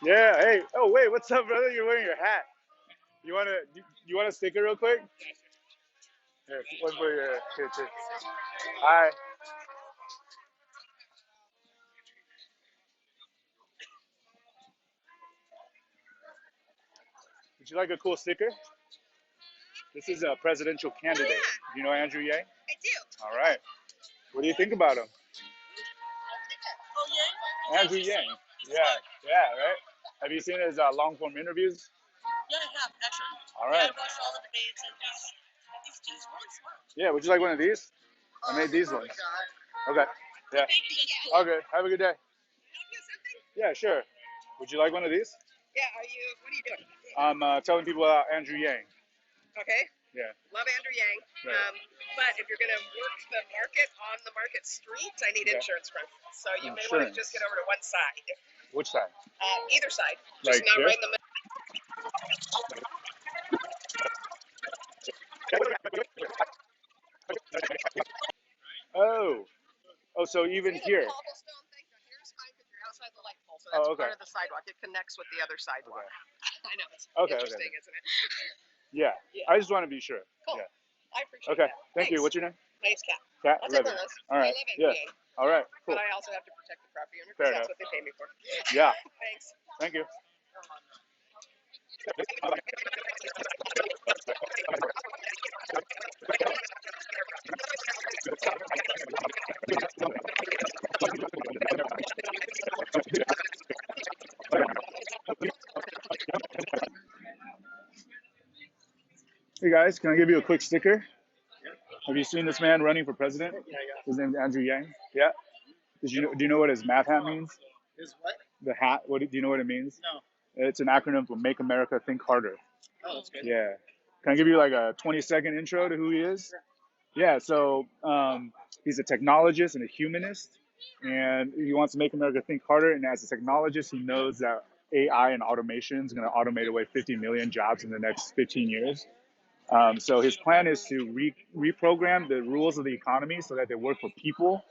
Yeah. Hey. Oh wait. What's up, brother? You're wearing your hat. You want a sticker real quick? Here, one for your here too. Hi. Would you like a cool sticker? This is a presidential candidate. Do you know Andrew Yang? I do. All right. What do you think about him? Andrew Yang. Yeah. Yeah. Right. Have you seen his long form interviews? Yeah, I have actually. All right. Yeah, I've watched all the debates, and he's really smart. Yeah. Would you like one of these? I made these ones. Okay. Yeah. Thank you. Okay. Have a good day. Yeah, sure. Would you like one of these? Yeah, what are you doing? I'm telling people about Andrew Yang. Okay. Yeah. Love Andrew Yang. Right. But if you're going to work the market on the market street, I need insurance from you. So you may want to just get over to one side. Which side? Either side. Just not right in the middle. Oh, so even here. Cobblestone thing, but here's fine because you're outside the light pole, so that's okay. part of the sidewalk. It connects with the other sidewalk. Okay. I know, it's Okay. interesting, isn't it? Yeah. I just want to be sure. Cool. Yeah. I appreciate Okay. that. Thank you. What's your name? My name's Kat. Kat. I'll Love take it. the list. All right. I live in Yeah. PA. All right. Cool. But I also have to protect the property owner Fair because that's enough. what they pay me for. Yeah. Thanks. Thank you. Hey guys, can I give you a quick sticker? Have you seen this man running for president? Yeah. His name's Andrew Yang. Yeah. Do you know what his math hat means? Is what? The hat. Do you know what it means? No. It's an acronym for Make America Think Harder. Oh, that's good. Yeah. Can I give you like a 20-second intro to who he is? Sure. Yeah. So he's a technologist and a humanist, and he wants to make America think harder. And as a technologist, he knows that AI and automation is going to automate away 50 million jobs in the next 15 years. So his plan is to reprogram the rules of the economy so that they work for people.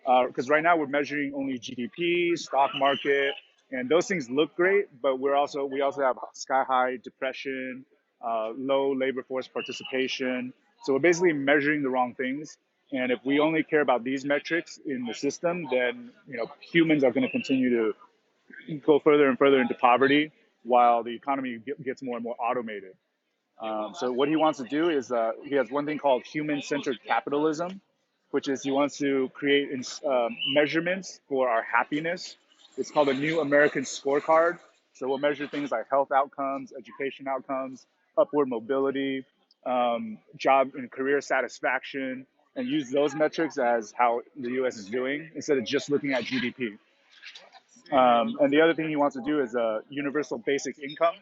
Because right now we're measuring only GDP, stock market, and those things look great, but we also have sky high depression, low labor force participation. So we're basically measuring the wrong things. And if we only care about these metrics in the system, then humans are going to continue to go further and further into poverty, while the economy gets more and more automated. So what he wants to do is he has one thing called Human-Centric Capitalism, which is he wants to create measurements for our happiness. It's called a New American Scorecard. So we'll measure things like health outcomes, education outcomes, upward mobility, job and career satisfaction, and use those metrics as how the U.S. is doing instead of just looking at GDP. And the other thing he wants to do is a universal basic income.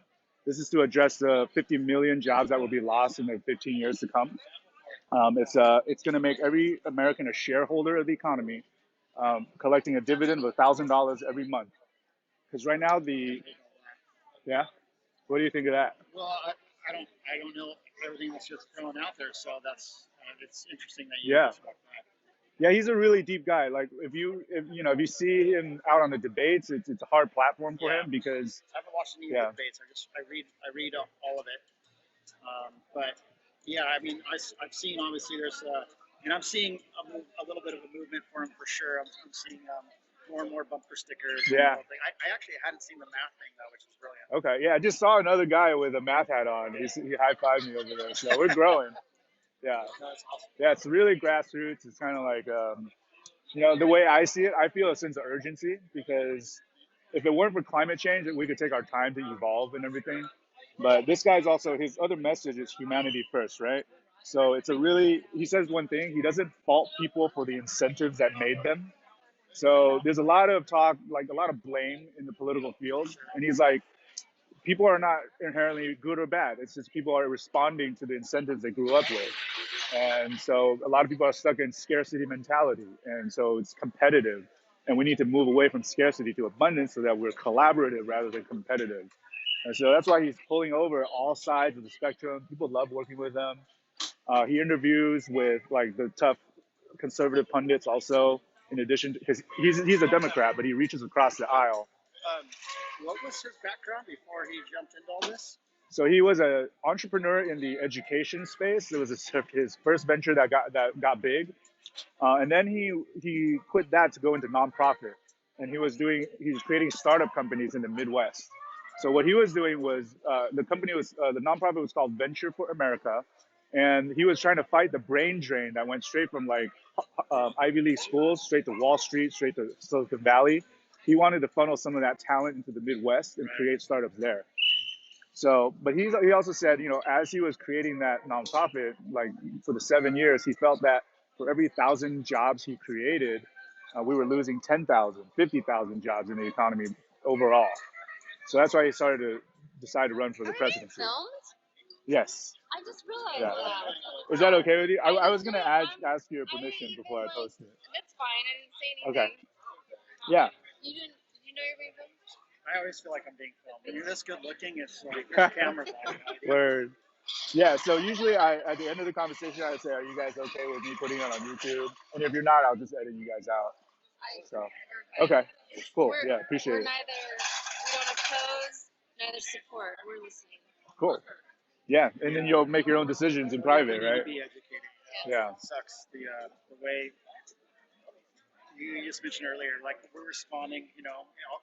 This is to address the 50 million jobs that will be lost in the 15 years to come. It's going to make every American a shareholder of the economy, collecting a dividend of $1,000 every month. Because right now yeah, what do you think of that? Well, I don't know everything that's just thrown out there, so that's it's interesting that you talk about that. Yeah, he's a really deep guy. Like if you see him out on the debates, it's a hard platform for him because I haven't watched any of the debates. I read all of it. But yeah, I mean, I've seen obviously there's and I'm seeing a little bit of a movement for him for sure. I'm seeing more and more bumper stickers. Yeah. I actually hadn't seen the math thing though, which is brilliant. Okay, yeah, I just saw another guy with a math hat on. He high-fived me over there, so we're growing. Yeah. That's awesome. Yeah, it's really grassroots. It's kind of like, the way I see it, I feel a sense of urgency because if it weren't for climate change, we could take our time to evolve and everything. But this guy's also, his other message is humanity first, right? So he says one thing, he doesn't fault people for the incentives that made them. So there's a lot of talk, like a lot of blame in the political field. And he's like, people are not inherently good or bad. It's just people are responding to the incentives they grew up with. And so a lot of people are stuck in scarcity mentality. And so it's competitive. And we need to move away from scarcity to abundance so that we're collaborative rather than competitive. And so that's why he's pulling over all sides of the spectrum. People love working with him. He interviews with like the tough conservative pundits also. In addition, because he's a Democrat, but he reaches across the aisle. What was his background before he jumped into all this? So he was an entrepreneur in the education space. It was his first venture that got big, and then he quit that to go into nonprofit, and he was creating startup companies in the Midwest. So what he was doing was the nonprofit was called Venture for America, and he was trying to fight the brain drain that went straight from like Ivy League schools straight to Wall Street, straight to Silicon Valley. He wanted to funnel some of that talent into the Midwest and create startups there. So, but he also said, as he was creating that nonprofit, like for the 7 years, he felt that for every 1,000 jobs he created, we were losing 10,000, 50,000 jobs in the economy overall. So that's why he started to decide to run for the presidency. Filmed? Yes. I just realized that. Is that okay with you? I was gonna ask your permission before I post it. That's fine. I didn't say anything. Okay. Yeah. Did you know you're being filmed? I always feel like I'm being filmed. When you're this good looking, it's like there's cameras on. Word. Yeah. So usually, at the end of the conversation, I say, "Are you guys okay with me putting it on YouTube?" And if you're not, I'll just edit you guys out. So. Okay. Cool. Yeah. Appreciate it. We don't oppose, neither support. We're listening. Cool. Yeah, and then you'll make your own decisions in private, right? Be educated. Yeah. It sucks the way you just mentioned earlier. Like we're responding,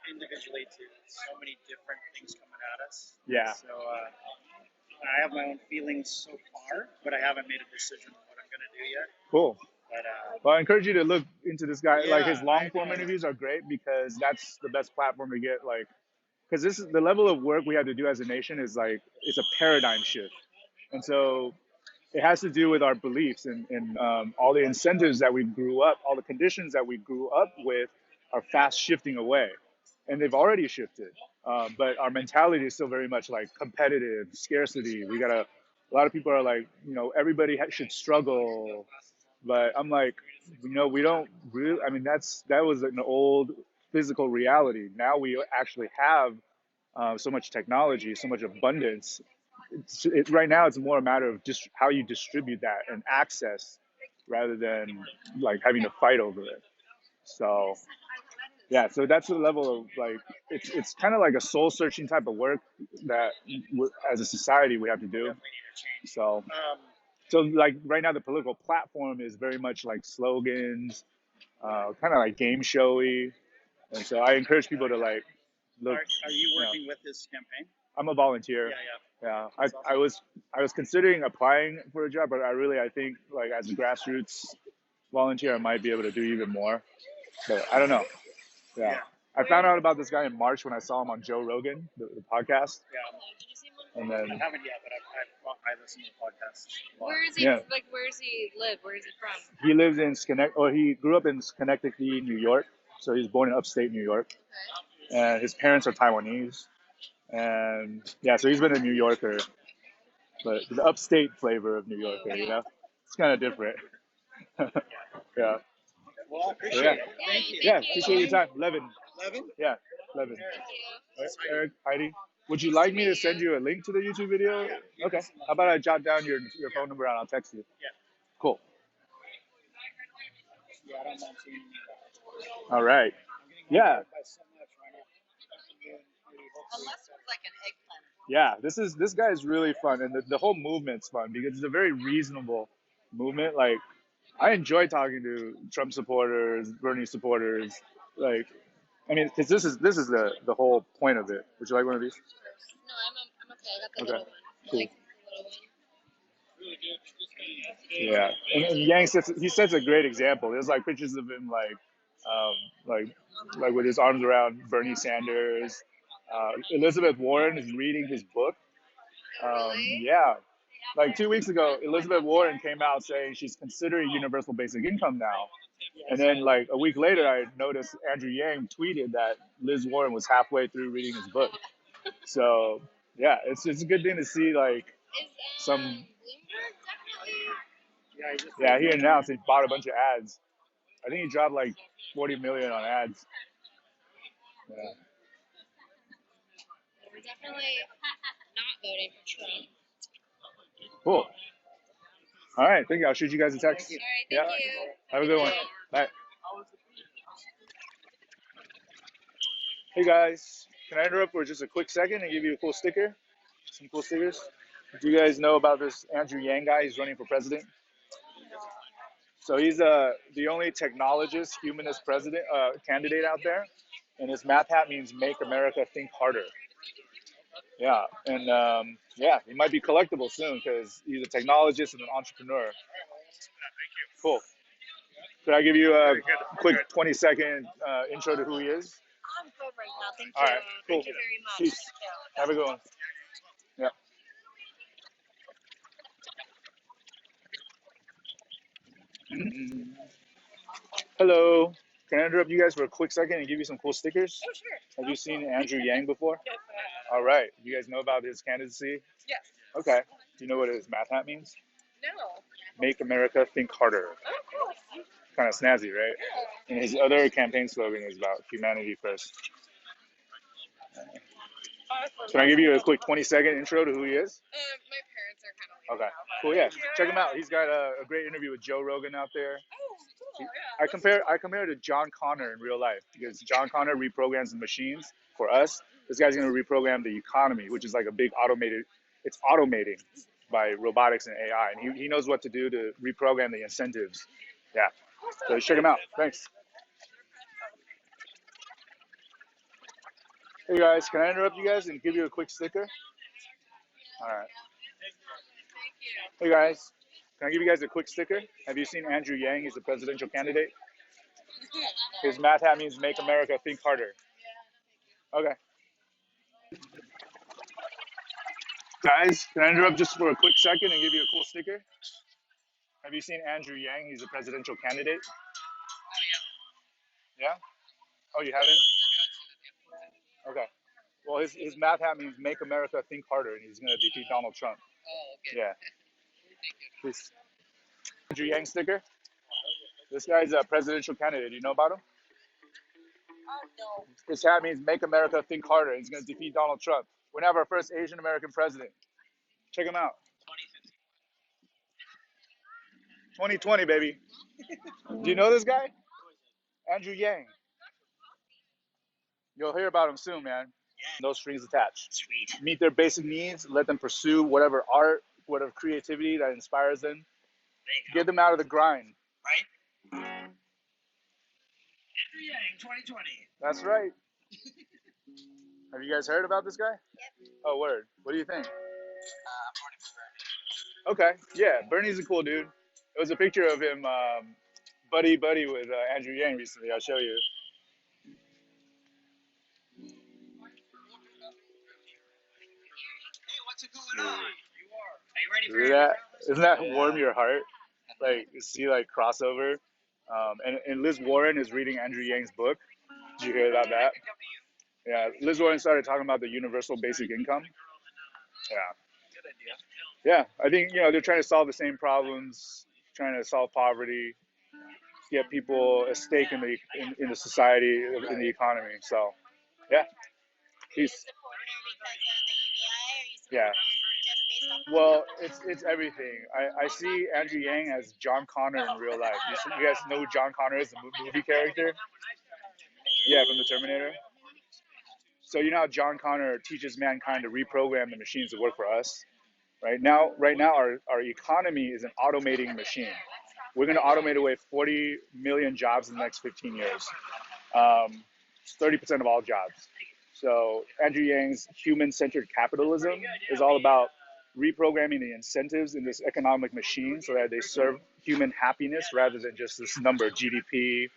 individually to so many different things coming at us. Yeah. So I have my own feelings so far, but I haven't made a decision on what I'm gonna do yet. Cool. But well, I encourage you to look into this guy. Yeah, like his long form interviews are great because that's the best platform to get like. Because this is the level of work we have to do as a nation is like it's a paradigm shift, and so it has to do with our beliefs and all the incentives that we grew up, all the conditions that we grew up with, are fast shifting away, and they've already shifted. But our mentality is still very much like competitive, scarcity. A lot of people are like, everybody should struggle, but I'm like, we don't really. I mean, that was an old physical reality. Now we actually have so much technology, so much abundance. Right now, it's more a matter of just how you distribute that and access, rather than like having to fight over it. So, yeah. So that's the level of like it's kind of like a soul searching type of work that as a society we have to do. So like right now, the political platform is very much like slogans, kind of like game showy. And so I encourage people to like look. Are you working with this campaign? I'm a volunteer. Yeah. Awesome. I was considering applying for a job, but I think like as a grassroots volunteer, I might be able to do even more. But I don't know. Yeah. I found out about this guy in March when I saw him on Joe Rogan, the podcast. Yeah. And then I haven't yet, but I listen to the podcast. Where is he? Like, where does he live? Where is he from? He lives in he grew up in Schenectady, New York. So he was born in upstate New York. Okay. And his parents are Taiwanese. And yeah, so he's been a New Yorker, but the upstate flavor of New Yorker, it's kind of different. Yeah. Well, I appreciate it. Thank you. Yeah, appreciate your time. 11. 11? Yeah, 11. Eric, Heidi, would you like me to send you a link to the YouTube video? Okay. How about I jot down your phone number and I'll text you? Yeah. Cool. Yeah, I don't mind seeing you. All right. Yeah. Unless it's like an eggplant. Yeah, this guy is really fun, and the whole movement's fun because it's a very reasonable movement. Like, I enjoy talking to Trump supporters, Bernie supporters. Like, I mean, because this is the whole point of it. Would you like one of these? No, I'm okay. I got the little one. Cool. Like the little one. Yeah, and Yang sets a great example. There's like pictures of him like with his arms around Bernie Sanders. Elizabeth Warren is reading his book. Really? Yeah, like 2 weeks ago, Elizabeth Warren came out saying she's considering universal basic income now. And then like a week later, I noticed Andrew Yang tweeted that Liz Warren was halfway through reading his book. So yeah, it's a good thing to see like some. Bloomberg definitely. Yeah, he announced he bought a bunch of ads. I think he dropped like 40 million on ads. Yeah. We're definitely not voting for Trump. Cool. All right, thank you. I'll shoot you guys a text. All right, Yeah. thank you. Have a good one. Bye. Hey guys, can I interrupt for just a quick second and give you a cool sticker? Some cool stickers. Do you guys know about this Andrew Yang guy? He's running for president. So he's the only technologist, humanist president candidate out there, and his math hat means "Make America Think Harder." Yeah, and yeah, he might be collectible soon because he's a technologist and an entrepreneur. Cool. Could I give you a quick 20-second intro to who he is? I'm good right now. Thank All you. right, cool. Thank you very much. Peace. Have a good one. Yeah. Hello. Can I interrupt you guys for a quick second and give you some cool stickers? Oh, sure. Have you seen Andrew Yang before? Yes, I have. All right. You guys know about his candidacy? Yes. Okay. Do you know what his math hat means? No. Make America Think Harder. Oh, cool. Kind of snazzy, right? And his other campaign slogan is about humanity first. Awesome. Can I give you a quick 20-second intro to who he is? My parents are kind of leaving Okay. now, but Cool. Yeah. Check him out. He's got a great interview with Joe Rogan out there. Oh, cool. Yeah. I compare it to John Connor in real life because John Connor reprograms the machines for us. This guy's going to reprogram the economy, which is like a big automated. It's automating by robotics and AI, and he knows what to do to reprogram the incentives. Yeah. So check him out. Thanks. Hey guys, can I interrupt you guys and give you a quick sticker? All right. Hey guys, can I give you guys a quick sticker? Have you seen Andrew Yang? He's a presidential candidate. His math hat means "Make America Think Harder." Okay. Guys, can I interrupt just for a quick second and give you a cool sticker? Have you seen Andrew Yang? He's a presidential candidate. Yeah? Oh, you haven't? Okay. Well, his math hat means "Make America Think Harder," and he's going to defeat Donald Trump. Oh, okay. Yeah. Please. Andrew Yang sticker. This guy's a presidential candidate. Do you know about him? No. His hat means "Make America Think Harder." He's going to defeat Donald Trump. We're going to have our first Asian American president. Check him out. 2020, baby. Do you know this guy? Andrew Yang. You'll hear about him soon, man. No strings attached. Sweet. Meet their basic needs. Let them pursue whatever art, whatever creativity that inspires them. Get them out of the grind. Right? Andrew Yang, 2020. That's right. Have you guys heard about this guy? Yep. Oh, word. What do you think? I'm voting for Bernie. Okay. Yeah, Bernie's a cool dude. It was a picture of him buddy with Andrew Yang recently. I'll show you. Hey, what's going on? Are you ready for that? Isn't that warm your heart? Like, see, like, crossover. And Liz Warren is reading Andrew Yang's book. Did you hear about that? Yeah, Liz Warren started talking about the universal basic income. Yeah. Yeah, I think, they're trying to solve the same problems, trying to solve poverty, get people a stake in the society, in the economy. So, yeah. Peace. Yeah. Well, it's everything. I see Andrew Yang as John Connor in real life. You guys know who John Connor is, the movie character? Yeah, from the Terminator. So you know how John Connor teaches mankind to reprogram the machines to work for us? Right now, our economy is an automating machine. We're going to automate away 40 million jobs in the next 15 years. 30% of all jobs. So Andrew Yang's Human-Centric Capitalism is all about reprogramming the incentives in this economic machine so that they serve human happiness rather than just this number, GDP,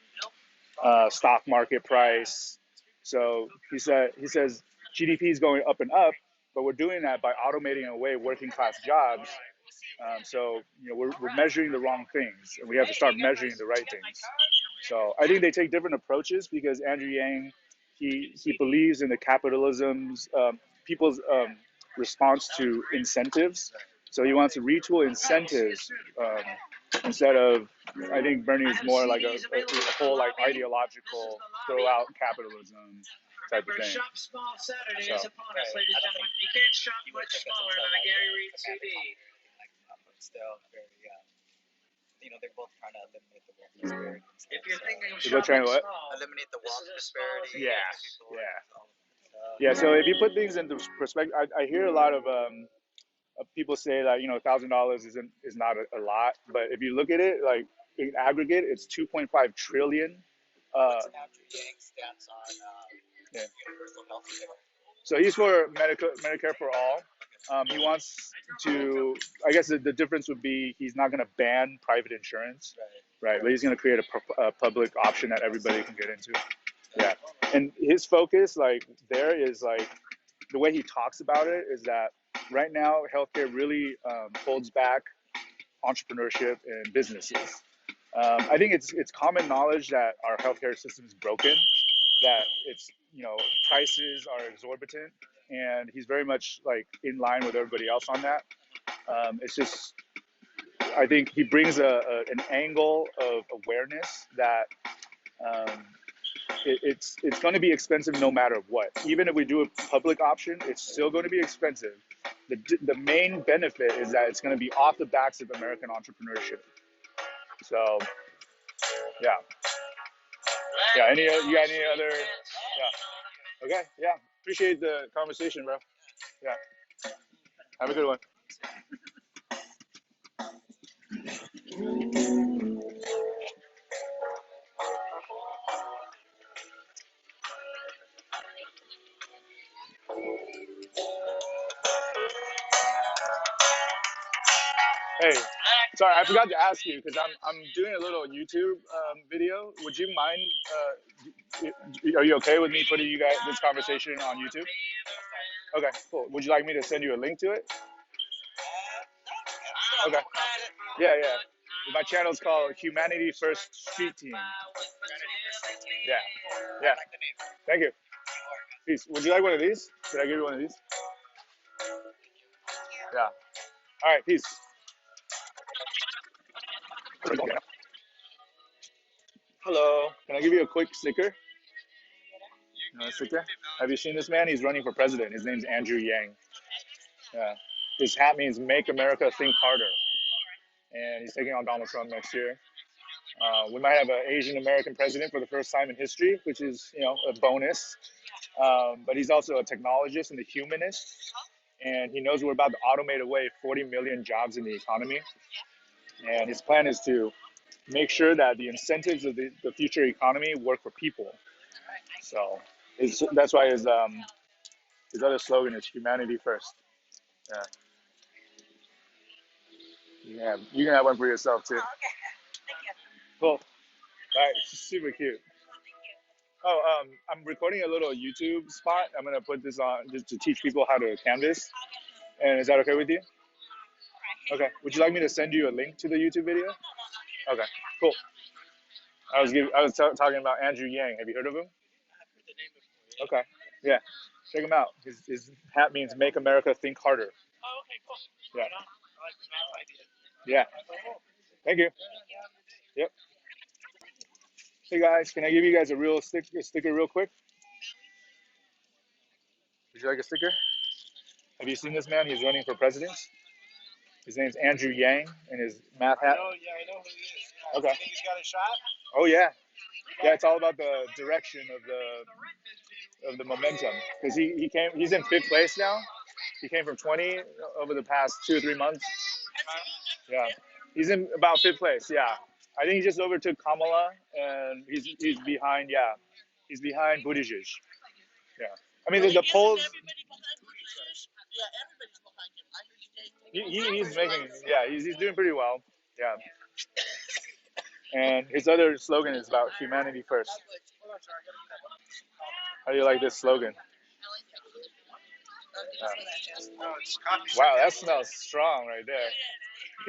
stock market price. So he says GDP is going up and up, but we're doing that by automating away working class jobs. So we're measuring the wrong things, and we have to start measuring the right things. So I think they take different approaches because Andrew Yang, he believes in the capitalism's people's response to incentives. So he wants to retool incentives instead of, I think Bernie is more like a whole like ideological throw out capitalism type of thing. Shop Small Saturday So, is upon us, ladies and gentlemen. You can't shop much smaller than a Gary Reed CD. still very, they're both trying to eliminate the wealth disparity. If you're thinking of They're trying to what? eliminate the wealth disparity. Yeah. So if you put things into perspective, I hear a lot of people say that $1,000 is not a lot, but if you look at it like in aggregate, it's 2.5 trillion. What's Andrew Yang's stance on universal health care? So he's for Medicare for all. He wants to. I guess the difference would be he's not going to ban private insurance, right? But he's going to create a public option that everybody can get into. Yeah, and his focus, like, there is like the way he talks about it is that right now healthcare really holds back entrepreneurship and businesses. I think it's common knowledge that our healthcare system is broken, that it's prices are exorbitant, and he's very much like in line with everybody else on that. It's just I think he brings an angle of awareness that it's going to be expensive no matter what. Even if we do a public option, it's still going to be expensive. The main benefit is that it's going to be off the backs of American entrepreneurship. So, yeah. You got any other? Yeah. Okay. Yeah. Appreciate the conversation, bro. Yeah. Have a good one. Hey, sorry, I forgot to ask you because I'm doing a little YouTube video. Would you mind? Are you okay with me putting you guys this conversation on YouTube? Okay, cool. Would you like me to send you a link to it? Okay. Yeah. My channel is called Humanity First Street Team. Yeah. Thank you. Peace. Would you like one of these? Did I give you one of these? Yeah. All right. Peace. Hello. Can I give you a quick sticker? Sticker? Have you seen this man? He's running for president. His name's Andrew Yang. Yeah. His hat means "Make America Think Harder," and he's taking on Donald Trump next year. We might have an Asian American president for the first time in history, which is a bonus. But he's also a technologist and a humanist, and he knows we're about to automate away 40 million jobs in the economy. And his plan is to make sure that the incentives of the future economy work for people. So that's why his other slogan is "Humanity First." Yeah, you can have one for yourself too. Cool. All right, super cute. Oh, I'm recording a little YouTube spot. I'm gonna put this on just to teach people how to canvas. And is that okay with you? Okay. Would you like me to send you a link to the YouTube video? Okay. Cool. I was talking about Andrew Yang. Have you heard of him? Okay. Yeah. Check him out. His hat means "Make America Think Harder." Oh, okay, cool. Yeah. I like the map idea. Yeah. Thank you. Yep. Hey guys, can I give you guys a sticker real quick? Would you like a sticker? Have you seen this man? He's running for president. His name's Andrew Yang, and his math hat. I know who he is. Yeah. Okay. You think he's got a shot? Oh yeah. Yeah, it's all about the direction of the momentum. Because he's in 5th place now. He came from 20 over the past 2 or 3 months. Yeah. He's in about 5th place, yeah. I think he just overtook Kamala, and he's behind, he's behind Buttigieg. Yeah. I mean, the polls. He's making, he's doing pretty well. Yeah. And his other slogan is about humanity first. How do you like this slogan? Wow, that smells strong right there.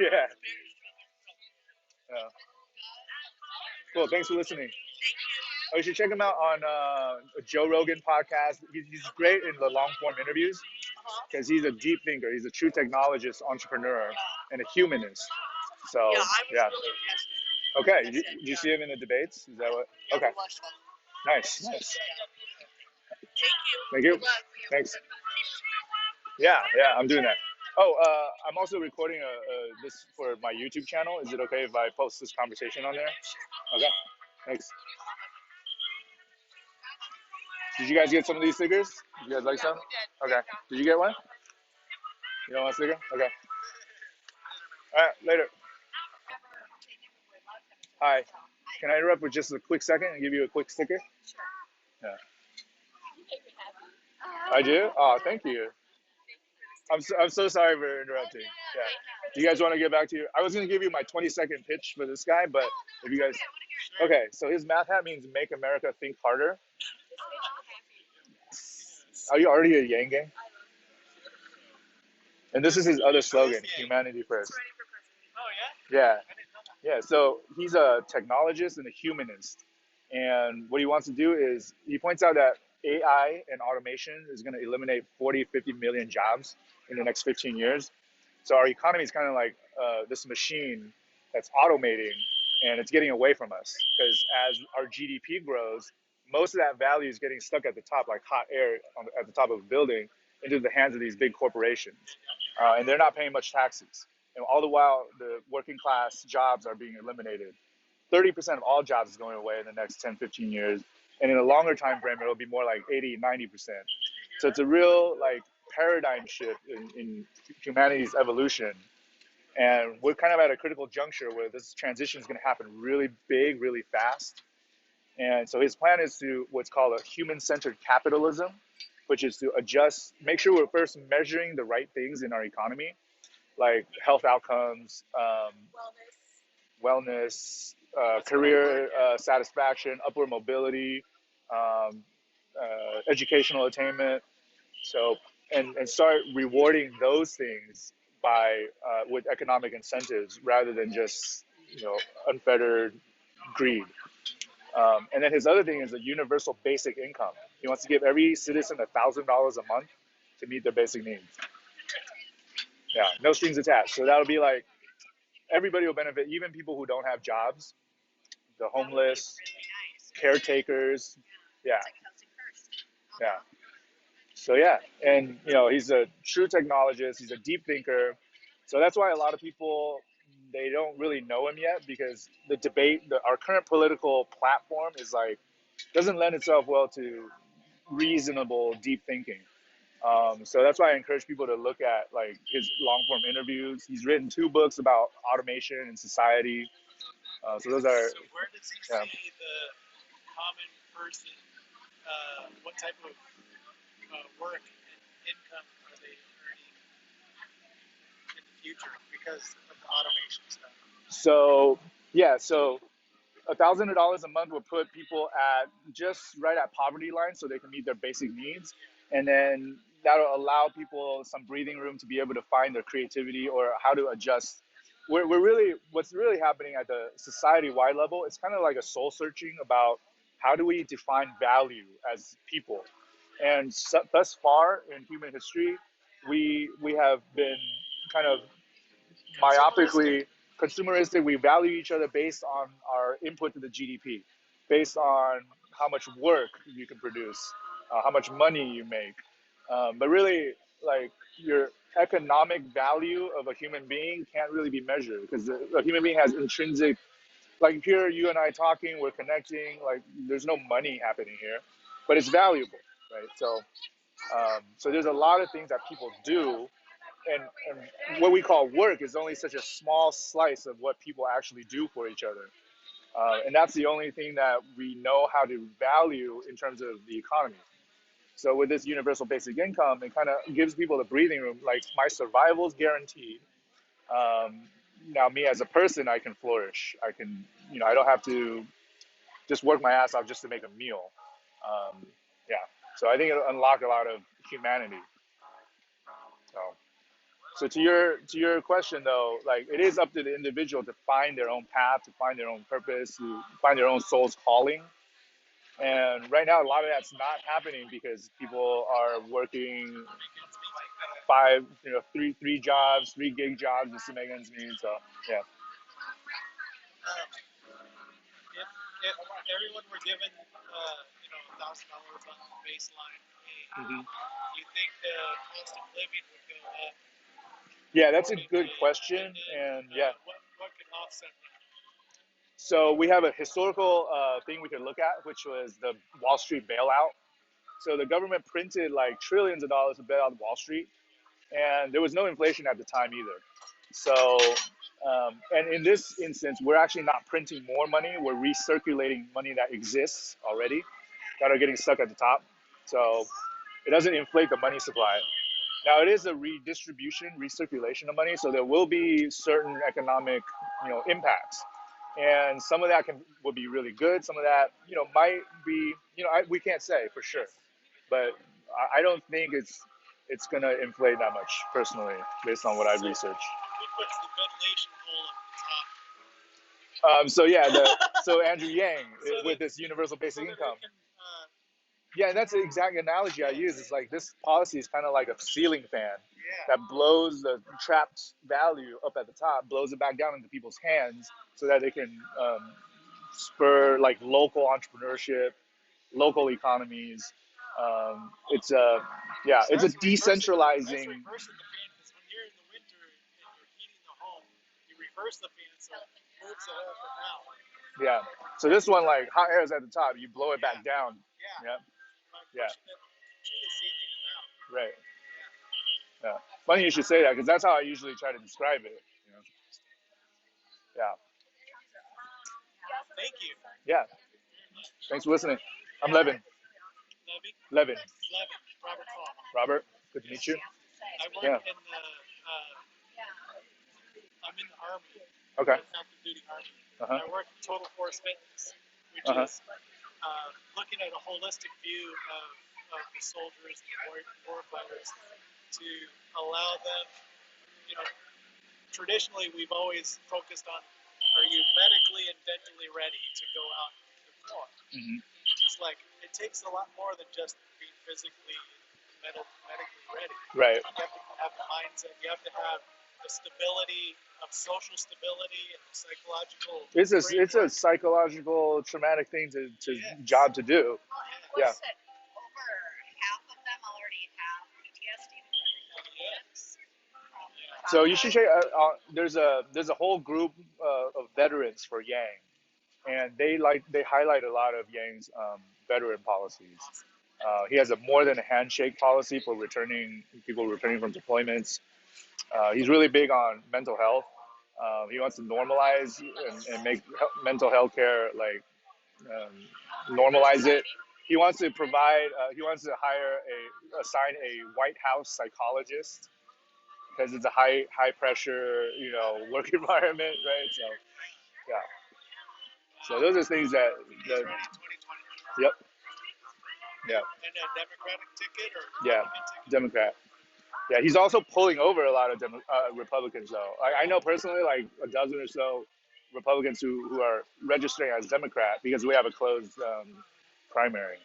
Yeah. Cool. Thanks for listening. Oh, you should check him out on a Joe Rogan podcast. He's great in the long form interviews because he's a deep thinker. He's a true technologist, entrepreneur, and a humanist. So yeah. Okay. Did you see him in the debates? Is that what? Okay. Nice. Thank you. Thanks. Yeah, I'm doing that. Oh, I'm also recording this for my YouTube channel. Is it okay if I post this conversation on there? Okay, thanks. Did you guys get some of these stickers? Did you guys like some? Okay. Did you get one? You don't want a sticker? Okay. All right, later. Hi. Can I interrupt with just a quick second and give you a quick sticker? Yeah. I do? Oh, thank you. I'm so sorry for interrupting. Yeah. Do you guys want to get back to you? I was going to give you my 20-second pitch for this guy, but if you guys. Okay, so his math hat means make America think harder. Are you already a YangGang? And this is his other slogan, humanity first. Yeah. Yeah, so he's a technologist and a humanist. And what he wants to do is he points out that AI and automation is going to eliminate 40, 50 million jobs in the next 15 years. So our economy is kind of like this machine that's automating and it's getting away from us because as our GDP grows, most of that value is getting stuck at the top, like hot air at the top of a building, into the hands of these big corporations. And they're not paying much taxes. And all the while, the working class jobs are being eliminated. 30% of all jobs is going away in the next 10, 15 years. And in a longer time frame, it'll be more like 80, 90%. So it's a real like paradigm shift in humanity's evolution. And we're kind of at a critical juncture where this transition is going to happen really big, really fast. And so his plan is to what's called a human-centered capitalism, which is to adjust, make sure we're first measuring the right things in our economy, like health outcomes, wellness, career satisfaction, upward mobility, um, educational attainment. So, and start rewarding those things by with economic incentives rather than just unfettered greed. And then his other thing is a universal basic income. He wants to give every citizen $1,000 a month to meet their basic needs. Yeah, no strings attached. So that'll be like everybody will benefit, even people who don't have jobs, the homeless, caretakers. Yeah, yeah. So yeah, and he's a true technologist. He's a deep thinker. So that's why a lot of people they don't really know him yet because the debate, our current political platform is like doesn't lend itself well to reasonable deep thinking. So that's why I encourage people to look at like his long form interviews. He's written 2 books about automation and society. So those are. So where does he see the common person? What type of work and income are they earning in the future because of the automation stuff? So yeah, so $1,000 a month will put people at just right at poverty line, so they can meet their basic needs, and then that'll allow people some breathing room to be able to find their creativity or how to adjust. We're really what's really happening at the society-wide level. It's kind of like a soul searching about how do we define value as people, and thus far in human history, we have been kind of myopically consumeristic. We value each other based on our input to the GDP, based on how much work you can produce, how much money you make. But really, like your economic value of a human being can't really be measured because a human being has intrinsic, like here, you and I talking, we're connecting, like there's no money happening here, but it's valuable, right? So there's a lot of things that people do and what we call work is only such a small slice of what people actually do for each other. And that's the only thing that we know how to value in terms of the economy. So with this universal basic income, it kind of gives people the breathing room, like my survival is guaranteed. Um, Now me as a person, I can flourish. I can, I don't have to just work my ass off just to make a meal. Um, yeah. So I think it'll unlock a lot of humanity. So. So to your question though, like it is up to the individual to find their own path, to find their own purpose, to find their own soul's calling. And right now, a lot of that's not happening because people are working three jobs, 3 gig jobs just to make ends meet. So yeah. If everyone were given, $1,000 on baseline pay, you think the cost of living would go up Yeah, that's a good question, and yeah. What can offset that? So we have a historical thing we could look at, which was the Wall Street bailout. So the government printed like trillions of dollars to bail out Wall Street, and there was no inflation at the time either. So, and in this instance, we're actually not printing more money; we're recirculating money that exists already, that are getting stuck at the top. So it doesn't inflate the money supply. Now it is a redistribution, recirculation of money, so there will be certain economic, impacts, and some of that will be really good. Some of that, might be, we can't say for sure, but I don't think it's gonna inflate that much personally, based on what I've researched. Who puts the ventilation hole at the top? So yeah, so Andrew Yang with this universal basic income. Yeah, that's the exact analogy I use. It's like this policy is kind of like a ceiling fan that blows the trapped value up at the top, blows it back down into people's hands so that they can spur like local entrepreneurship, local economies. It's a it's a decentralizing. Reversing the fan, because when you're in the winter and you're heating the home, you reverse the fan so it moves it up and down. Yeah. So this one, like hot air is at the top, you blow it back down. Yeah. Yeah. Right. Yeah. Funny you should say that, because that's how I usually try to describe it. Yeah. Thank you. Yeah. Thanks for listening. I'm Levin. Levin. Robert Paul. Robert, good to meet you. I work in the, I'm in the Army. Okay. Active duty Army. Uh-huh. I work in total force maintenance, which is looking at a holistic view of the soldiers and war fighters to allow them, traditionally we've always focused on, are you medically and dentally ready to go out and deploy? Mm-hmm. It's like, it takes a lot more than just being physically medically ready. Right. You have to have the mindset, you have to have the stability of social stability and the psychological. It's a psychological traumatic thing to job to do. Yeah. Over half of them already have PTSD because of So you should check. There's a whole group of veterans for Yang, and they highlight a lot of Yang's veteran policies. He has a more than a handshake policy for people returning from deployments. He's really big on mental health. He wants to normalize and make mental health care like normalize it. He wants to provide. He wants to assign a White House psychologist, because it's a high pressure work environment, right? So yeah. So those are things that. Yep. Yeah. And a Democratic ticket or Democrat. Yeah, he's also pulling over a lot of Republicans, though. I know personally, like a dozen or so Republicans who are registering as Democrat because we have a closed primary.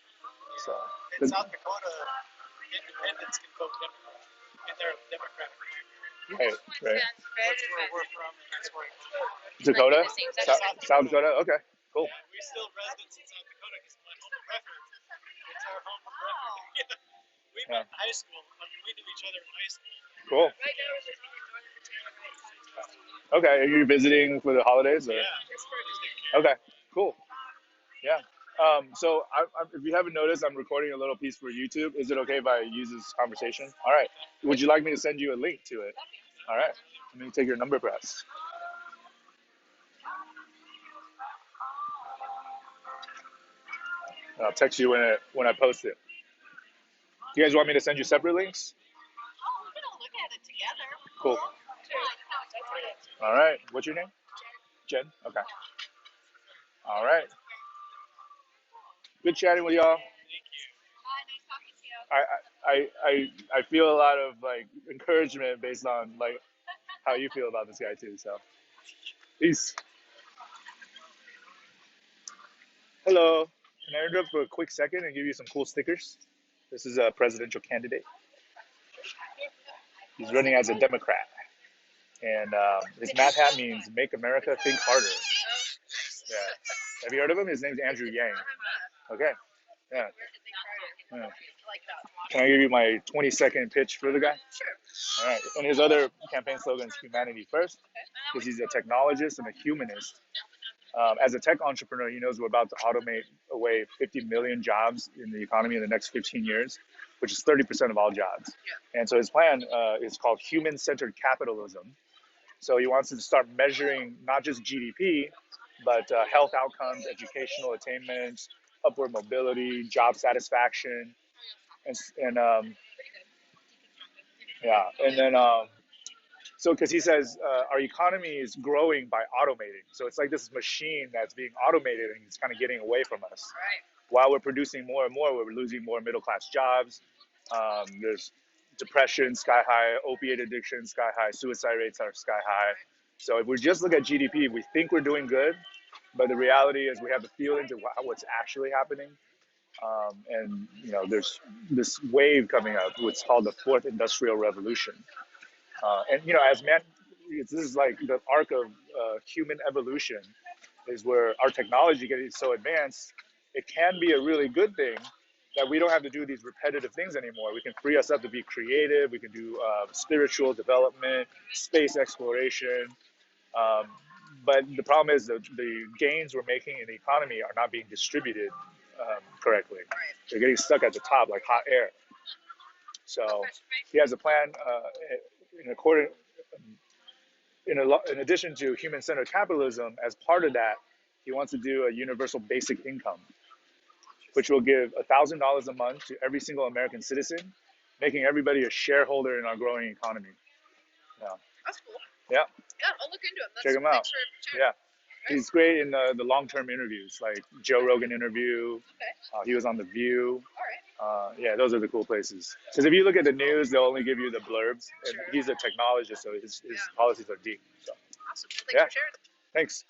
So in South Dakota, independents can vote Democrat, and they're Democratic. Right. That's where we're from, and that's where Dakota, South Dakota. Okay, cool. Yeah, we're still residents in South Dakota because my home of record. It's our home of record. We met in high school. I mean, we knew each other in high school. Cool. Okay, are you visiting for the holidays? Or? Yeah. Okay, cool. Yeah. So if you haven't noticed, I'm recording a little piece for YouTube. Is it okay if I use this conversation? All right. Would you like me to send you a link to it? All right. Let me take your number, perhaps. I'll text you when I post it. You guys want me to send you separate links? we're gonna look at it together. Cool. All right. What's your name? Jen. Okay. All right. Good chatting with y'all. I feel a lot of like encouragement based on like how you feel about this guy too. So, peace. Hello. Can I interrupt for a quick second and give you some cool stickers? This is a presidential candidate. He's running as a Democrat, and his math hat means "Make America Think Harder." Yeah. Have you heard of him? His name's Andrew Yang. Okay. Yeah. Can I give you my 20-second pitch for the guy? Sure. All right. And his other campaign slogan is humanity first, because he's a technologist and a humanist. As a tech entrepreneur, he knows we're about to automate away 50 million jobs in the economy in the next 15 years, which is 30% of all jobs. And so his plan is called Human-Centric Capitalism. So he wants to start measuring not just GDP, but health outcomes, educational attainment, upward mobility, job satisfaction, and yeah, and then so because he says our economy is growing by automating, so it's like this machine that's being automated and it's kind of getting away from us. Right. While we're producing more and more, we're losing more middle class jobs. There's depression sky high, opiate addiction sky high, suicide rates are sky high. So if we just look at GDP, we think we're doing good, but the reality is we have to feel into what's actually happening. And there's this wave coming up, what's called the fourth industrial revolution. And as man, this is like the arc of human evolution, is where our technology getting so advanced, it can be a really good thing that we don't have to do these repetitive things anymore. We can free us up to be creative. We can do spiritual development, space exploration. Um, but the problem is that the gains we're making in the economy are not being distributed correctly. They're getting stuck at the top like hot air. So he has a plan in addition to human-centered capitalism. As part of that, he wants to do a universal basic income, which will give $1,000 a month to every single American citizen, making everybody a shareholder in our growing economy. Yeah. That's cool. Yeah. Yeah, I'll look into him. Check him out. Yeah. He's great in the long-term interviews, like Joe Rogan interview. Okay. He was on The View. All right. Yeah, those are the cool places. Because if you look at the news, they'll only give you the blurbs. And Sure. he's a technologist, so his policies are deep. So. Awesome. Well, thanks Yeah. for sharing. Thanks.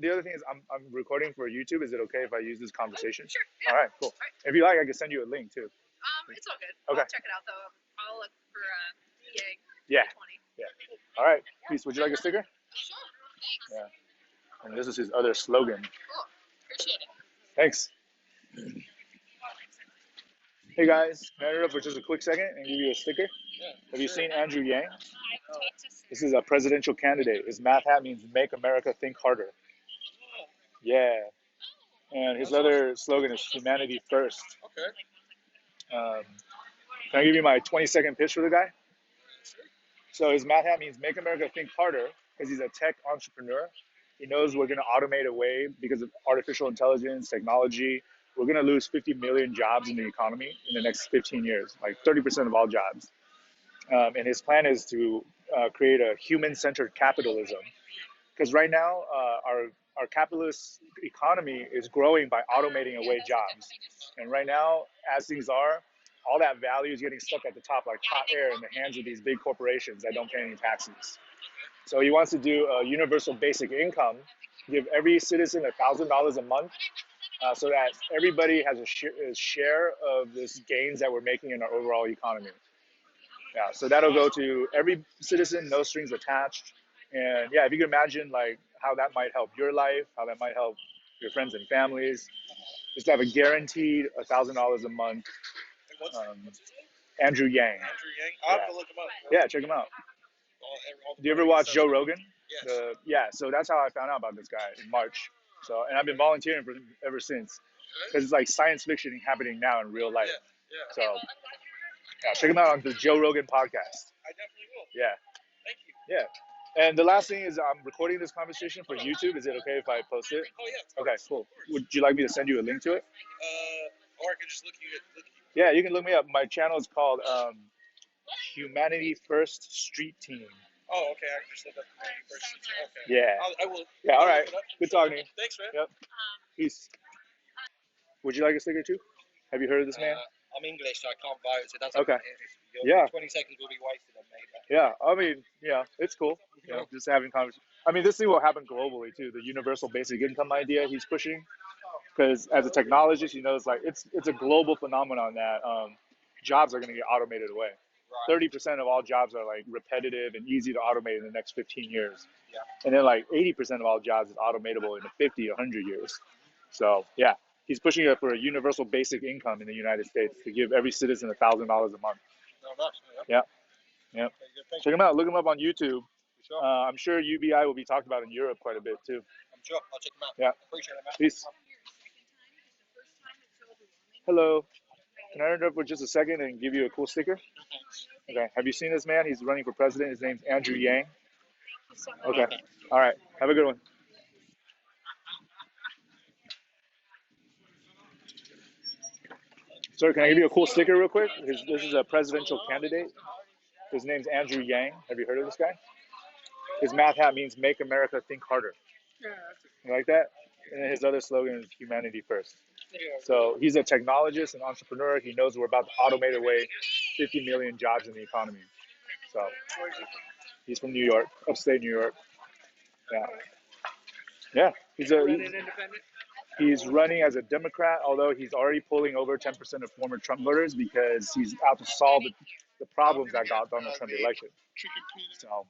The other thing is I'm recording for YouTube. Is it okay if I use this conversation? Sure. Yeah. All right, cool. All right. If you like, I can send you a link too. It's all good. Okay. I'll check it out though. I'll look for Yang. Yeah. 20. Yeah. All right. Peace. Would you like a sticker? Sure. Thanks. Yeah. And this is his other slogan. Cool. Appreciate it. Thanks. Hey guys, can I interrupt for just a quick second and give you a sticker? Yeah, Have you sure. seen Andrew Yang? I would hate to see. This is a presidential candidate. His math hat means "Make America Think Harder." Yeah. And his other slogan is "Humanity First." Okay. Can I give you my 20-second pitch for the guy? So his math hat means "Make America Think Harder" because he's a tech entrepreneur. He knows we're going to automate away because of artificial intelligence, technology. We're going to lose 50 million jobs in the economy in the next 15 years, like 30% of all jobs. And his plan is to create a human-centered capitalism. Because right now, our capitalist economy is growing by automating away jobs. And right now, as things are, all that value is getting stuck at the top like hot air in the hands of these big corporations that don't pay any taxes. So he wants to do a universal basic income, give every citizen $1,000 a month, so that everybody has a share of this gains that we're making in our overall economy. Yeah, so that'll go to every citizen, no strings attached. And yeah, if you can imagine like how that might help your life, how that might help your friends and families, just to have a guaranteed $1,000 a month. What's Andrew Yang. Andrew Yang? I'll have to look him up. Yeah, check him out. Do you ever watch Joe Rogan? Yes. Yeah, so that's how I found out about this guy in March. So, and I've been volunteering for him ever since, because it's like science fiction happening now in real life. Yeah. So, yeah, check him out on the Joe Rogan podcast. I definitely will. Yeah. Thank you. Yeah. And the last thing is I'm recording this conversation for YouTube. Is it okay if I post it? Oh yeah. Okay, cool. Would you like me to send you a link to it? Or I can just look you. Yeah, you can look me up. My channel is called Humanity First Street Team. Oh, okay. I can just look up the first. Okay. Yeah. I will. Yeah. All right. Good talking to you. Thanks, man. Yep. Peace. Would you like a sticker too? Have you heard of this man? I'm English, so I can't vote. So that's okay. Your 20 seconds will be wasted on me. Yeah. I mean, yeah, it's cool. You know, just having conversation. I mean, this thing will happen globally too. The universal basic income idea he's pushing, because as a technologist, he knows like it's a global phenomenon that jobs are going to get automated away. 30% of all jobs are like repetitive and easy to automate in the next 15 years. Yeah. And then like 80% of all jobs is automatable in 50, 100 years. So yeah, he's pushing it for a universal basic income in the United States to give every citizen $1,000 a month. No, that's, yeah. Yep. Check him out. Look him up on YouTube. I'm sure UBI will be talked about in Europe quite a bit too. I'm sure. I'll check them out. Yeah. Appreciate it, man. Peace. Hello. Can I interrupt for just a second and give you a cool sticker? Okay. Have you seen this man? He's running for president. His name's Andrew Yang. Okay. All right. Have a good one. Sir, can I give you a cool sticker real quick? This is a presidential candidate. His name's Andrew Yang. Have you heard of this guy? His math hat means make America think harder. You like that? And then his other slogan is humanity first. So he's a technologist and entrepreneur. He knows we're about to automate away 50 million jobs in the economy. So he's from New York, upstate New York. Yeah. Yeah. He's running as a Democrat, although he's already pulling over 10% of former Trump voters because he's out to solve the problems that got Donald Trump elected. So,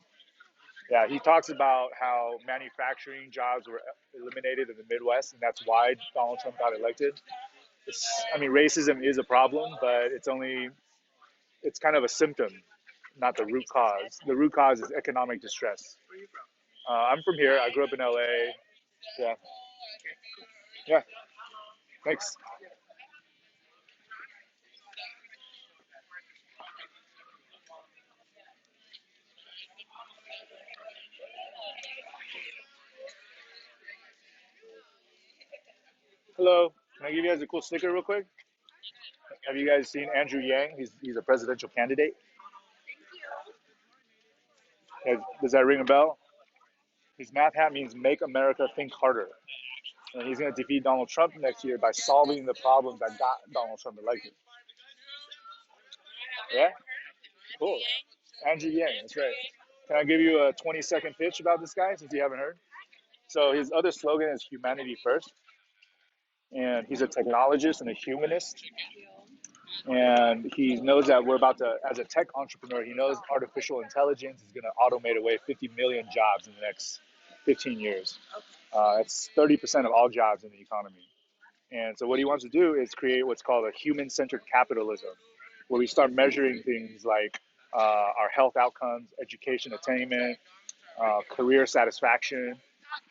yeah, he talks about how manufacturing jobs were eliminated in the Midwest, and that's why Donald Trump got elected. Racism is a problem, but it's kind of a symptom, not the root cause. The root cause is economic distress. Where are you from? I'm from here. I grew up in LA. Yeah. Yeah. Thanks. Hello. Can I give you guys a cool sticker real quick? Have you guys seen Andrew Yang? He's a presidential candidate. Does that ring a bell? His math hat means make America think harder. And he's going to defeat Donald Trump next year by solving the problems that got Donald Trump elected. Yeah? Cool. Andrew Yang, that's right. Can I give you a 20-second pitch about this guy since you haven't heard? So his other slogan is humanity first. And he's a technologist and a humanist. And he knows that we're about to, as a tech entrepreneur, he knows artificial intelligence is going to automate away 50 million jobs in the next 15 years. It's 30% of all jobs in the economy. And so what he wants to do is create what's called a human-centric capitalism, where we start measuring things like our health outcomes, education attainment, career satisfaction,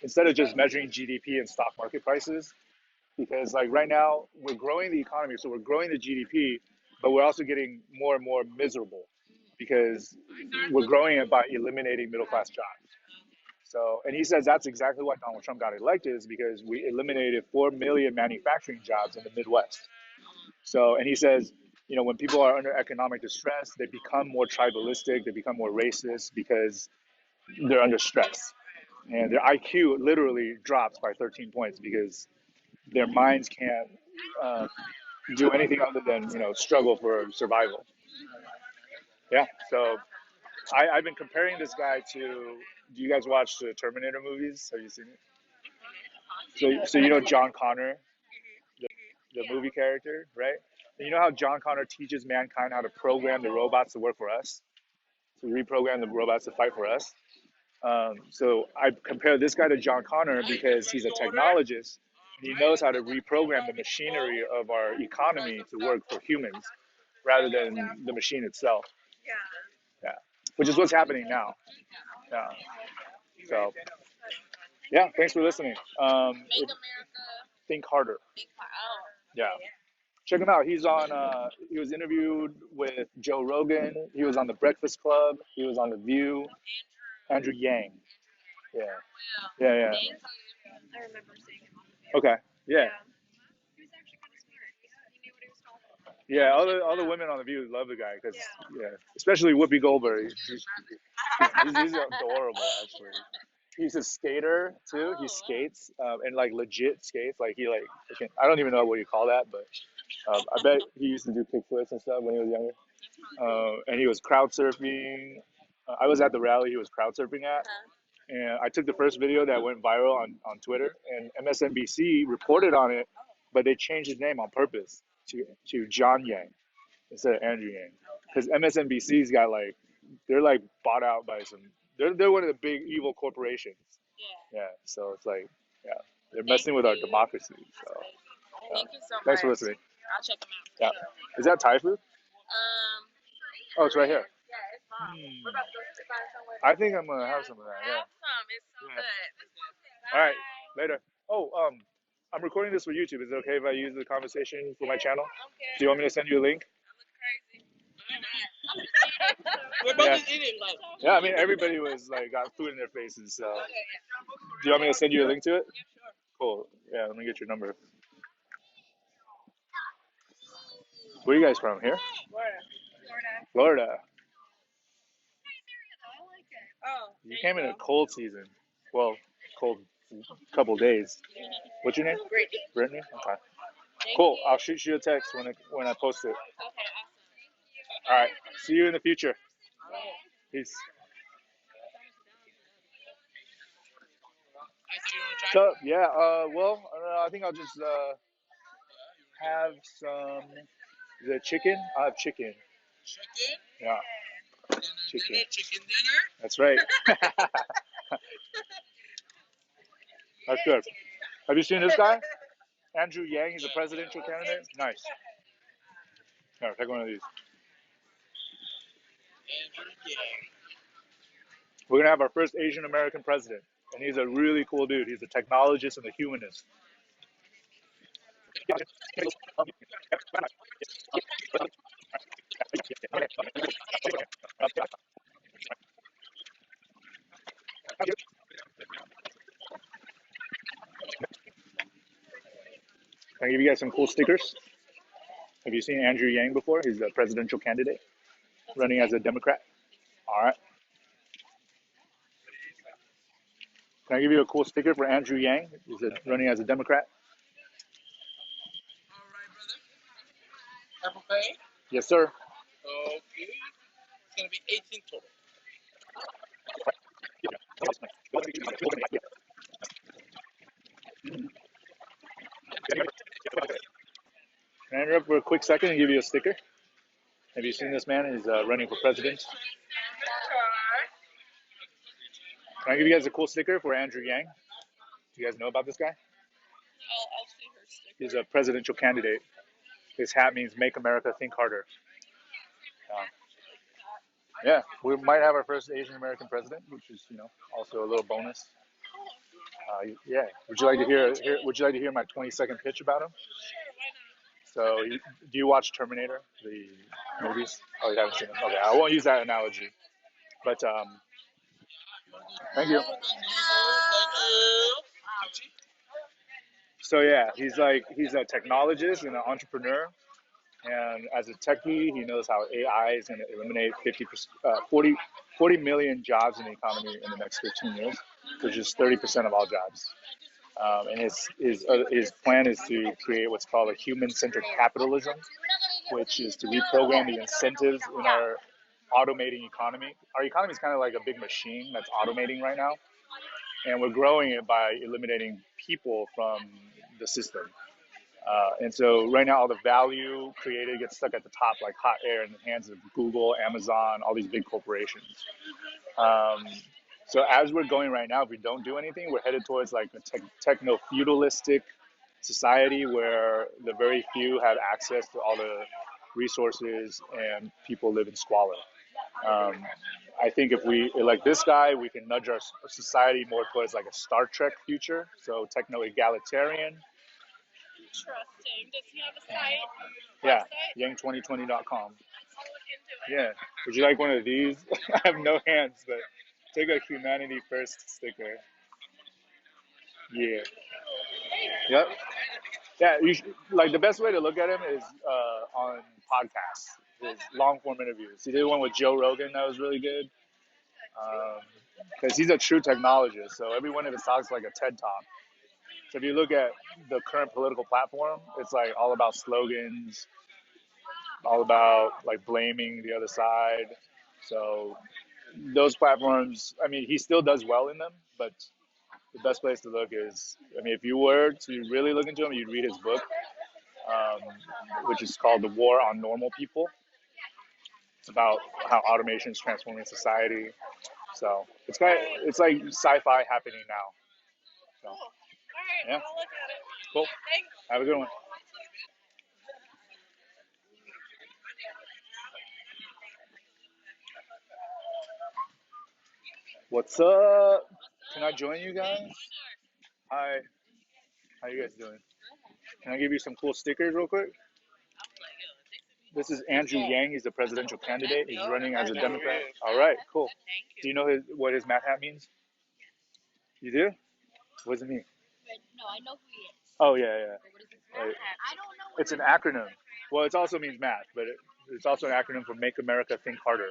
instead of just measuring GDP and stock market prices. Because like right now, we're growing the economy, so we're growing the GDP, but we're also getting more and more miserable because we're growing it by eliminating middle-class jobs. So, and he says that's exactly why Donald Trump got elected, is because we eliminated 4 million manufacturing jobs in the Midwest. So, and he says, when people are under economic distress, they become more tribalistic, they become more racist because they're under stress. And their IQ literally drops by 13 points because their minds can't do anything other than, struggle for survival. Yeah. So I've been comparing this guy to, do you guys watch the Terminator movies? Have you seen it? So John Connor, the movie character, right? And you know how John Connor teaches mankind how to program the robots to work for us, to reprogram the robots to fight for us. So I compare this guy to John Connor because he's a technologist and he knows how to reprogram the machinery of our economy to work for humans rather than the machine itself. Yeah. Which is what's happening now. Yeah. So, yeah, thanks for listening. Think harder. Yeah. Check him out. He's on. He was interviewed with Joe Rogan. He was on The Breakfast Club. He was on The View. Andrew Yang. Yeah. Yeah. I remember seeing him on the video. Okay. Yeah. He was actually kind of smart. He knew what he was talking about. Yeah. All the women on The View love the guy because especially Whoopi Goldberg. He's adorable actually. He's a skater too. He skates and like legit skates. Like I don't even know what you call that, but I bet he used to do kickflips and stuff when he was younger. And he was crowd surfing. I was at the rally he was crowd surfing at, and I took the first video that went viral on Twitter, and MSNBC reported on it, but they changed his name on purpose to John Yang instead of Andrew Yang, because MSNBC's got they're bought out by they're one of the big evil corporations. Yeah. So it's they're messing with our democracy. So Thank you so much. thanks for listening. I'll check them out. Yeah. Is that Thai food? Oh, it's right here. I think I'm gonna have some of that. Yeah. Have some. It's so Yeah. good. All right. Later. Oh, I'm recording this for YouTube. Is it okay if I use the conversation for my channel? Okay. Do you want me to send you a link? We're both eating like. Yeah, I mean everybody was like got food in their faces. So, do you want me to send you a link to it? Yeah, sure. Cool. Yeah, let me get your number. Where are you guys from? Here? Florida. Florida. Oh. You came in a cold season. Well, cold couple days. Yeah. What's your name? Brittany. Brittany. Okay. Cool. I'll shoot you a text when I post it. Okay, awesome. All right. See you in the future. Peace. So yeah. Well, I think I'll just have some. Is it chicken? I have chicken. Chicken? Yeah. Chicken. Dinner, chicken dinner? That's right. That's good. Have you seen this guy? Andrew Yang. He's a presidential candidate. Nice. Here, take one of these. Andrew Yang. We're gonna have our first Asian American president, and he's a really cool dude. He's a technologist and a humanist. Can I give you guys some cool stickers? Have you seen Andrew Yang before? He's a presidential candidate running as a Democrat. All right. Can I give you a cool sticker for Andrew Yang? He's running as a Democrat. All right, brother. Apple Pay? Yes, sir. Okay. It's going to be 18 total. Can I interrupt for a quick second and give you a sticker? Have you seen this man? He's running for president. Can I give you guys a cool sticker for Andrew Yang? Do you guys know about this guy? I'll see her sticker. He's a presidential candidate. His hat means "Make America Think Harder." Yeah, we might have our first Asian American president, which is also a little bonus. Yeah, would you like to hear my 20-second pitch about him? So, do you watch Terminator, the movies? Oh, you haven't seen them. Okay, I won't use that analogy. But thank you. So yeah, he's a technologist and an entrepreneur. And as a techie, he knows how AI is going to eliminate 40 million jobs in the economy in the next 15 years, which is 30% of all jobs. And his plan is to create what's called a human-centric capitalism, which is to reprogram the incentives in our automating economy. Our economy is kind of like a big machine that's automating right now, and we're growing it by eliminating people from the system. And so right now, all the value created gets stuck at the top like hot air in the hands of Google, Amazon, all these big corporations. So as we're going right now, if we don't do anything, we're headed towards like a techno-feudalistic society where the very few have access to all the resources and people live in squalor. I think if we elect this guy, we can nudge our society more towards like a Star Trek future, so techno-egalitarian. Interesting. Does he have a site? Yeah, Website? yang2020.com. I'll look into it. Yeah. Would you like one of these? I have no hands, but take a humanity first sticker. Yeah. Yep. Yeah. Like the best way to look at him is on podcasts, his long form interviews. He did one with Joe Rogan that was really good. Because he's a true technologist, so every one of his talks is like a TED talk. So if you look at the current political platform, it's like all about slogans, all about like blaming the other side. So those platforms, I mean, he still does well in them, but the best place to look is, I mean, if you were to really look into him, you'd read his book, which is called The War on Normal People. It's about how automation is transforming society. So it's like sci-fi happening now. So, Cool. All right, yeah. I'll look at it. Cool. Thanks. Have a good one. What's up? Can I join you guys? Hi. How you guys doing? Can I give you some cool stickers real quick? This is Andrew Yang. He's the presidential candidate. He's running as a Democrat. All right, cool. Do you know what his math hat means? You do? What does it mean? No, I know who he is. Oh, yeah, yeah. Right. I don't know. It's an acronym. Well, it also means math, but it's also an acronym for Make America Think Harder.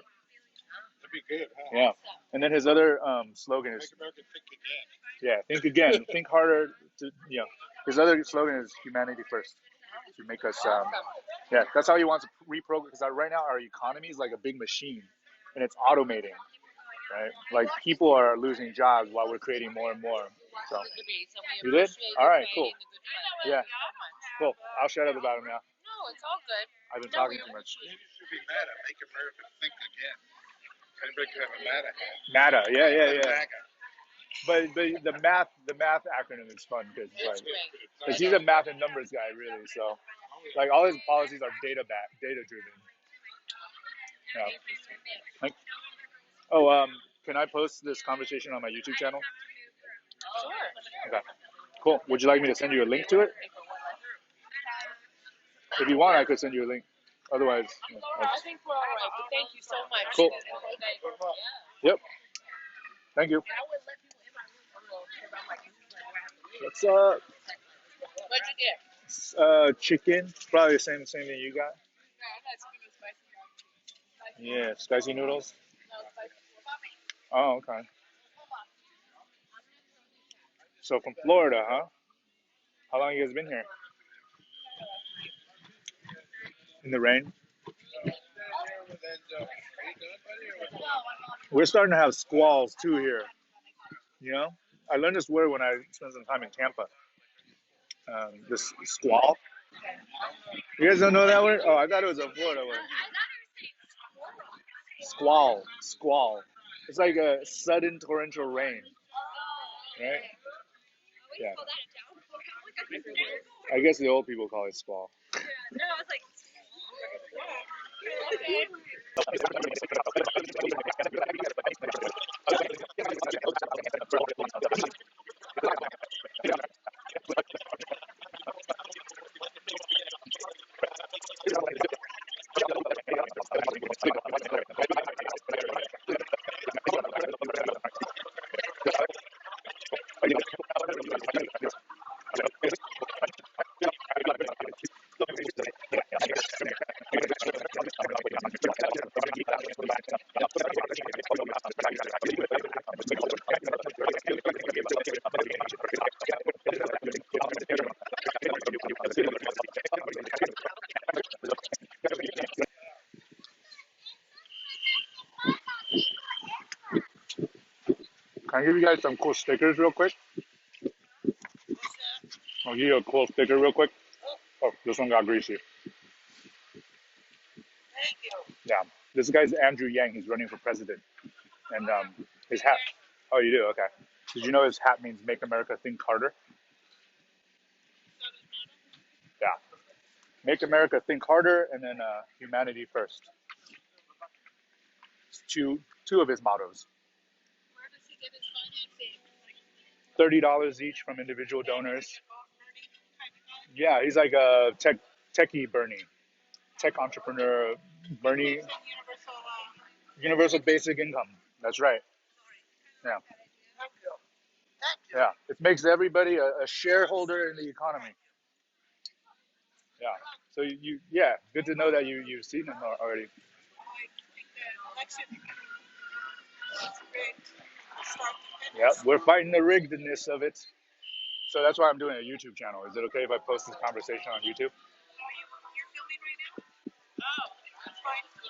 That'd be good, huh? Yeah. And then his other slogan is Make America think again. Yeah, think again, think harder. His other slogan is humanity first. To make us, yeah, that's how he wants to reprogram. Because right now our economy is like a big machine, and it's automating, right? Like people are losing jobs while we're creating more and more. So you did? All right, cool. Yeah, cool. I'll shut up about him now. No, it's all good. I've been talking too much. Maybe you should be mad at Make America think again. Anybody could have a mad at him. MATA, yeah. MAGA. But the math acronym is fun because he's a math and numbers guy really. So like all his policies are data driven. Yeah. Like, can I post this conversation on my YouTube channel? Sure. Okay. Cool. Would you like me to send you a link to it? If you want, I could send you a link. Otherwise, I think we're all right, but thank you so much. Cool. Yep. Thank you. What's up? What'd you get? Chicken. Probably the same thing you got. Yeah, spicy noodles. Oh, okay. So from Florida, huh? How long you guys been here? In the rain? We're starting to have squalls too here. You know, I learned this word when I spent some time in Tampa. This squall. You guys don't know that word? Oh, I thought it was a Florida word. Squall. It's like a sudden torrential rain, right? Yeah. I guess the old people call it squall. No, it's like. Can I give you guys some cool stickers real quick? I'll give you a cool sticker real quick. Oh, this one got greasy. Yeah, this guy's Andrew Yang. He's running for president, and his hat. Oh, you do? Okay. Did you know his hat means "Make America Think Harder"? Yeah. Make America think harder, and then humanity first. It's two of his mottos. Where does he get his $30 financing? each from individual donors. Yeah, he's like a techie Bernie, tech entrepreneur Bernie. Universal basic income. That's right. Yeah. Yeah. It makes everybody a shareholder in the economy. Yeah. So good to know that you've seen them already. Yeah, we're fighting the riggedness of it. So that's why I'm doing a YouTube channel. Is it okay if I post this conversation on YouTube?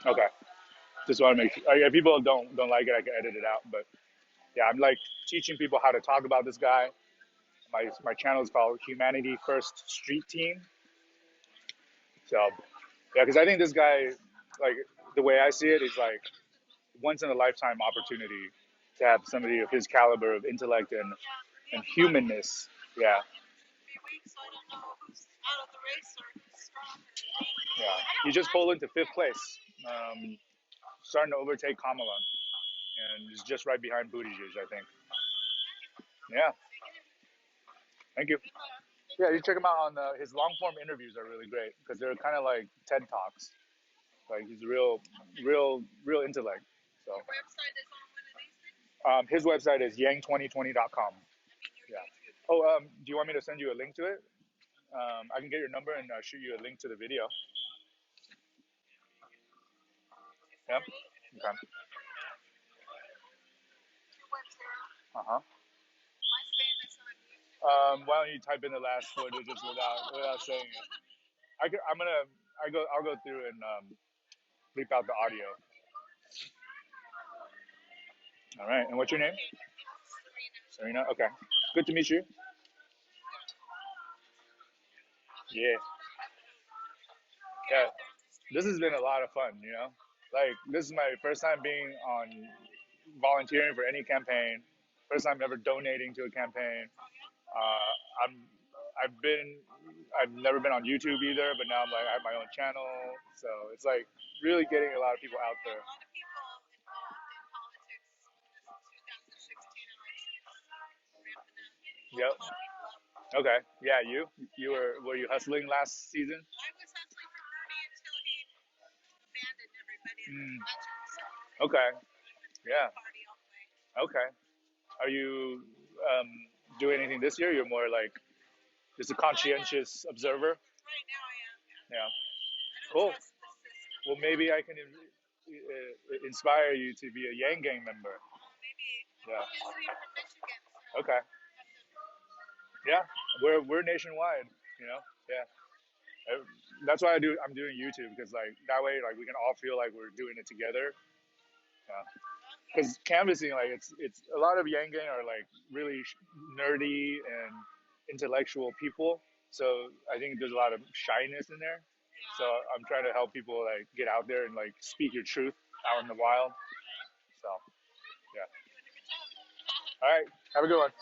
Okay. Just want to make sure. If people don't like it, I can edit it out. But yeah, I'm like teaching people how to talk about this guy. My channel is called Humanity First Street Team. So yeah, because I think this guy, like the way I see it, is like once in a lifetime opportunity to have somebody of his caliber of intellect and humanness. Yeah. Yeah. He just pulled into fifth place, starting to overtake Kamala. and is just right behind Buttigieg, I think. Yeah, thank you. Yeah, you check him out on his long form interviews are really great because they're kind of like TED talks. Like he's a real intellect. So Your website is on one of these things? his website is yang2020.com. Yeah. Oh, do you want me to send you a link to it? I can get your number and shoot you a link to the video. Yeah. Okay. Your website. Uh huh. Am I saying this on YouTube? Why don't you type in the last four digits without saying it? I'll go through and bleep out the audio. All right. And what's your name? Serena. Okay. Good to meet you. Yeah. Yeah. This has been a lot of fun. Like this is my first time being on volunteering for any campaign. First time ever donating to a campaign. Uh, I'm I've never been on YouTube either, but now I have my own channel, so it's like really getting a lot of people out there. A lot of people involved in politics in this 2016 election ramping up. Yep. Okay. Yeah. You were you hustling last season? I was hustling for Bernie until he abandoned everybody in the election. Okay. Yeah. Party all the way. Okay. Are you doing anything this year? You're more like just a conscientious observer. Right now I am. Yeah. I don't Cool. trust the system. Well, maybe I can inspire you to be a YangGang member. Maybe. Yeah. I'm visiting from Michigan. So Okay. Yeah, we're nationwide. Yeah. That's why I'm doing YouTube because like that way like we can all feel like we're doing it together. Yeah. Because canvassing like it's a lot of YangGang are like really nerdy and intellectual people. So I think there's a lot of shyness in there. So I'm trying to help people like get out there and like speak your truth out in the wild. So yeah. All right. Have a good one.